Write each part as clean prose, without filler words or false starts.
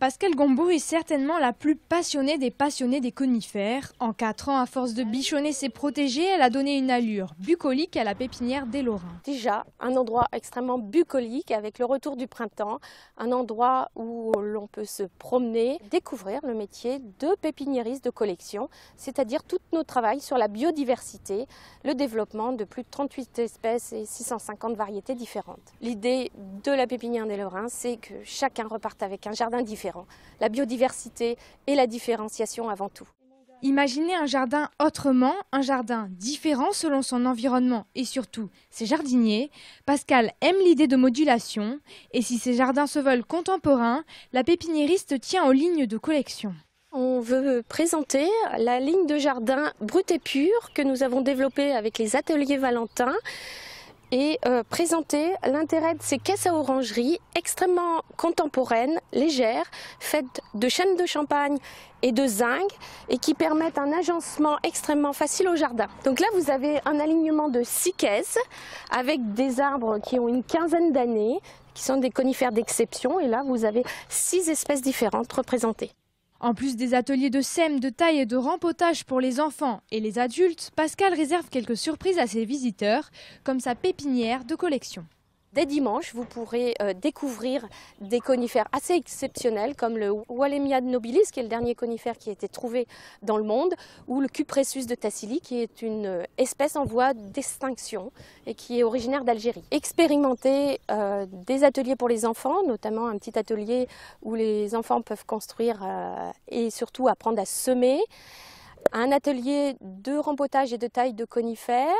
Pascale Gombaud est certainement la plus passionnée des conifères. En 4 ans, à force de bichonner ses protégés, elle a donné une allure bucolique à la pépinière des Lorrains. Déjà, un endroit extrêmement bucolique avec le retour du printemps, un endroit où l'on peut se promener, découvrir le métier de pépiniériste de collection, c'est-à-dire tout notre travail sur la biodiversité, le développement de plus de 38 espèces et 650 variétés différentes. L'idée de la pépinière des Lorrains, c'est que chacun reparte avec un jardin différent. La biodiversité et la différenciation avant tout. Imaginez un jardin autrement, un jardin différent selon son environnement et surtout ses jardiniers. Pascale aime l'idée de modulation et si ces jardins se veulent contemporains, la pépiniériste tient aux lignes de collection. On veut présenter la ligne de jardin brut et pur que nous avons développée avec les ateliers Valentin et présenter l'intérêt de ces caisses à orangerie extrêmement contemporaines, légères, faites de chêne de Champagne et de zinc et qui permettent un agencement extrêmement facile au jardin. Donc là vous avez un alignement de 6 caisses avec des arbres qui ont une quinzaine d'années, qui sont des conifères d'exception et là vous avez 6 espèces différentes représentées. En plus des ateliers de sème, de taille et de rempotage pour les enfants et les adultes, Pascale réserve quelques surprises à ses visiteurs, comme sa pépinière de collection. Dès dimanche, vous pourrez découvrir des conifères assez exceptionnels comme le Wallemia nobilis, qui est le dernier conifère qui a été trouvé dans le monde, ou le Cupressus de Tassili, qui est une espèce en voie d'extinction et qui est originaire d'Algérie. Expérimenter des ateliers pour les enfants, notamment un petit atelier où les enfants peuvent construire et surtout apprendre à semer, un atelier de rempotage et de taille de conifères.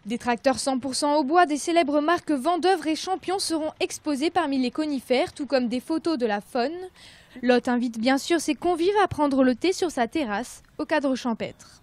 Des tracteurs 100% au bois des célèbres marques Vendeuvre et Champion seront exposés parmi les conifères, tout comme des photos de la faune. Lot invite bien sûr ses convives à prendre le thé sur sa terrasse, au cadre champêtre.